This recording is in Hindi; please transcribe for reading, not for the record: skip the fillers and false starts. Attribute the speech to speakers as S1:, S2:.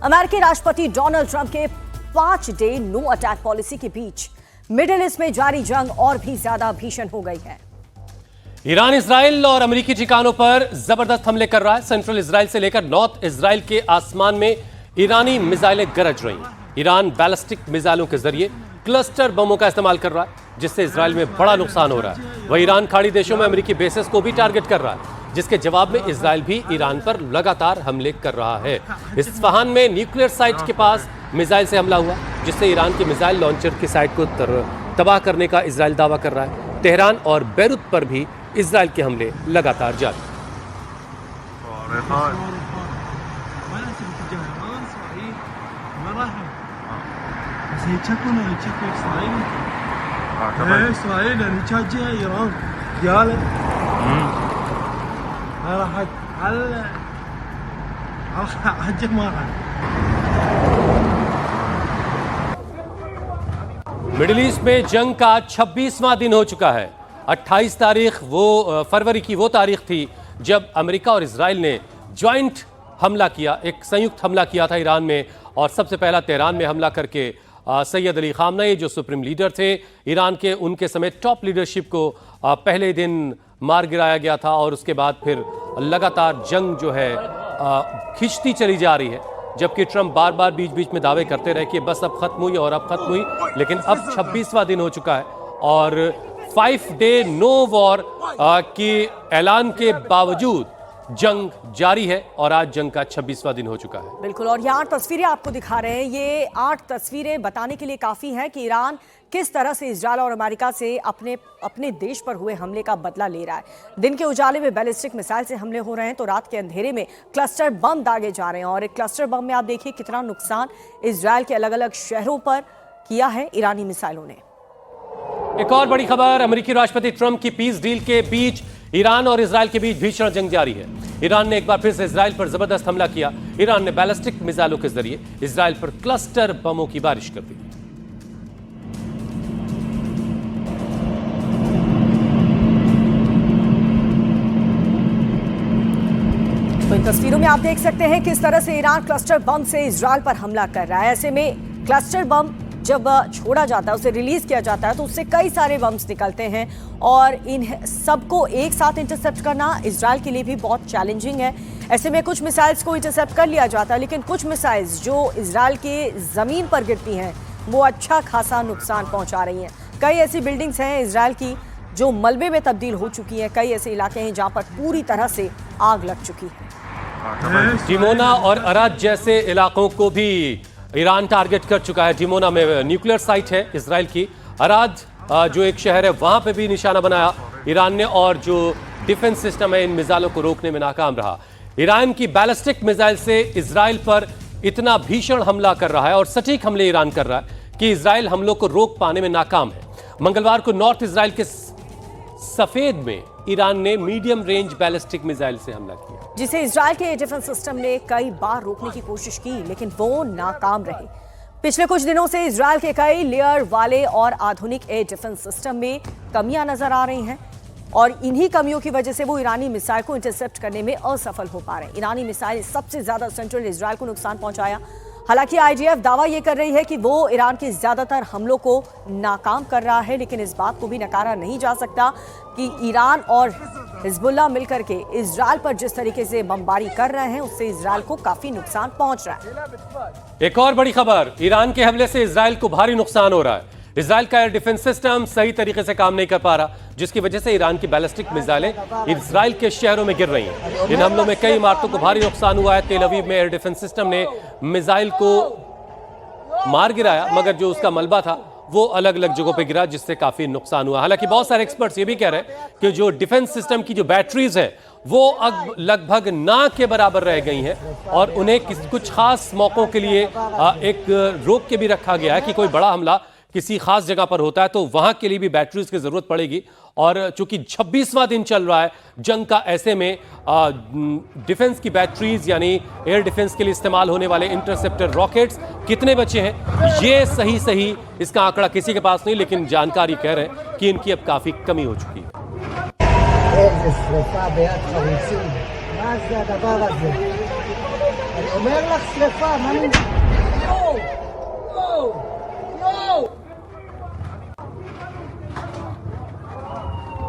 S1: अमेरिकी राष्ट्रपति डोनाल्ड ट्रंप के 5 डे नो अटैक पॉलिसी के बीच मिडिल ईस्ट में जारी जंग और भी ज्यादा भीषण हो गई है।
S2: ईरान इजराइल और अमेरिकी ठिकानों पर जबरदस्त हमले कर रहा है। सेंट्रल इजराइल से लेकर नॉर्थ इजराइल के आसमान में ईरानी मिसाइलें गरज रही हैं। ईरान बैलिस्टिक मिसाइलों के जरिए क्लस्टर बमों का इस्तेमाल कर रहा है, जिससे इजराइल में बड़ा नुकसान हो रहा है। वह ईरान खाड़ी देशों में अमेरिकी बेसेस को भी टारगेट कर रहा है, जिसके जवाब में इजराइल भी ईरान पर लगातार हमले कर रहा है। इस्फहान में न्यूक्लियर साइट के पास मिसाइल से हमला हुआ, जिससे ईरान के मिसाइल लॉन्चर की साइट को तबाह करने का इजराइल दावा कर रहा है। तेहरान और बैरूत पर भी इजराइल के हमले लगातार जारी। मिडिल ईस्ट में जंग का 26वां दिन हो चुका है। 28 तारीख फरवरी की वो तारीख थी जब अमेरिका और इजराइल ने ज्वाइंट हमला किया, एक संयुक्त हमला किया था ईरान में, और सबसे पहला तेहरान में हमला करके सैयद अली खामनेई जो सुप्रीम लीडर थे ईरान के, उनके समेत टॉप लीडरशिप को पहले दिन मार गिराया गया था। और उसके बाद फिर लगातार जंग जो है खिंचती चली जा रही है, जबकि ट्रंप बार बार बीच बीच में दावे करते रहे कि बस अब खत्म हुई और अब खत्म हुई, लेकिन अब 26वां दिन हो चुका है और 5 डे नो वॉर की ऐलान के बावजूद जंग जारी है और आज जंग का 26वां दिन हो चुका है।
S1: बिल्कुल, और ये 8 तस्वीरें आपको दिखा रहे हैं। ये 8 तस्वीरें बताने के लिए काफी हैं कि ईरान किस तरह से इजराइल और अमेरिका से अपने देश पर हुए हमले का बदला ले रहा है। दिन के उजाले में बैलिस्टिक मिसाइल से हमले हो रहे हैं, तो रात के अंधेरे में क्लस्टर बम दागे जा रहे हैं। और एक क्लस्टर बम में आप देखिए कितना नुकसान इजराइल के अलग अलग शहरों पर किया है ईरानी मिसाइलों ने।
S2: एक और बड़ी खबर, अमेरिकी राष्ट्रपति ट्रंप की पीस डील के बीच ईरान और इजराइल के बीच भीषण जंग जारी है। ईरान ने एक बार फिर से इजराइल पर जबरदस्त हमला किया। ईरान ने बैलिस्टिक मिसाइलों के जरिए इजराइल पर क्लस्टर बमों की बारिश कर दी।
S1: तो इन तस्वीरों में आप देख सकते हैं किस तरह से ईरान क्लस्टर बम से इजराइल पर हमला कर रहा है। ऐसे में क्लस्टर बम जब छोड़ा जाता है, उसे रिलीज किया जाता है, तो उससे कई सारे बम्स निकलते हैं और इन सबको एक साथ इंटरसेप्ट करना इजराइल के लिए भी बहुत चैलेंजिंग है। ऐसे में कुछ मिसाइल्स को इंटरसेप्ट कर लिया जाता है, लेकिन कुछ मिसाइल्स जो इजराइल के जमीन पर गिरती हैं वो अच्छा खासा नुकसान पहुंचा रही हैं। कई ऐसी बिल्डिंग्स हैं इजराइल की जो मलबे में तब्दील हो चुकी हैं। कई ऐसे इलाके हैं जहां पर पूरी तरह से आग लग चुकी है।
S2: डिमोना और अराद जैसे इलाकों को भी ईरान टारगेट कर चुका है। डिमोना में न्यूक्लियर साइट है इजराइल की। अराद जो एक शहर है, वहां पे भी निशाना बनाया ईरान ने, और जो डिफेंस सिस्टम है इन मिसाइलों को रोकने में नाकाम रहा। ईरान की बैलिस्टिक मिसाइल से इजराइल पर इतना भीषण हमला कर रहा है और सटीक हमले ईरान कर रहा है कि इजराइल हमलों को रोक पाने में नाकाम है। मंगलवार को नॉर्थ इजराइल के सफेद में ईरान ने मीडियम रेंज बैलिस्टिक मिसाइल से हमला किया,
S1: जिसे इजराइल के डिफेंस सिस्टम ने कई बार रोकने की कोशिश की, लेकिन वो नाकाम रहे। पिछले कुछ दिनों से इजराइल के कई लेयर वाले और आधुनिक एयर डिफेंस सिस्टम में कमियां नजर आ रही हैं और इन्हीं कमियों की वजह से वो ईरानी मिसाइल को इंटरसेप्ट करने में असफल हो पा रहे हैं। ईरानी मिसाइल सबसे ज्यादा सेंट्रल इजराइल को नुकसान पहुंचाया। हालांकि आईडीएफ दावा ये कर रही है कि वो ईरान के ज्यादातर हमलों को नाकाम कर रहा है, लेकिन इस बात को भी नकारा नहीं जा सकता कि ईरान और हिजबुल्लाह मिलकर के इजराइल पर जिस तरीके से बमबारी कर रहे हैं उससे इजराइल को काफी नुकसान पहुंच रहा है।
S2: एक और बड़ी खबर, ईरान के हमले से इजराइल को भारी नुकसान हो रहा है। इजराइल का एयर डिफेंस सिस्टम सही तरीके से काम नहीं कर पा रहा, जिसकी वजह से ईरान की बैलिस्टिक मिसाइलें इजराइल के शहरों में गिर रही हैं। इन हमलों में कई इमारतों को भारी नुकसान हुआ है। तेल अवीव में एयर डिफेंस सिस्टम ने मिसाइल को मार गिराया, मगर जो उसका मलबा था वो अलग अलग जगहों पे गिरा, जिससे काफी नुकसान हुआ। हालांकि बहुत सारे एक्सपर्ट्स ये भी कह रहे हैं कि जो डिफेंस सिस्टम की जो बैटरीज है वो अब लगभग ना के बराबर रह गई हैं और उन्हें कुछ खास मौकों के लिए एक रोक के भी रखा गया है कि कोई बड़ा हमला किसी खास जगह पर होता है तो वहां के लिए भी बैटरीज की जरूरत पड़ेगी। और चूंकि 26वां दिन चल रहा है जंग का, ऐसे में डिफेंस की बैटरीज यानी एयर डिफेंस के लिए इस्तेमाल होने वाले इंटरसेप्टर रॉकेट्स कितने बचे हैं ये सही इसका आंकड़ा किसी के पास नहीं, लेकिन जानकारी कह रहे हैं कि इनकी अब काफी कमी हो चुकी है।
S3: אומר לך שרפה, מה אני...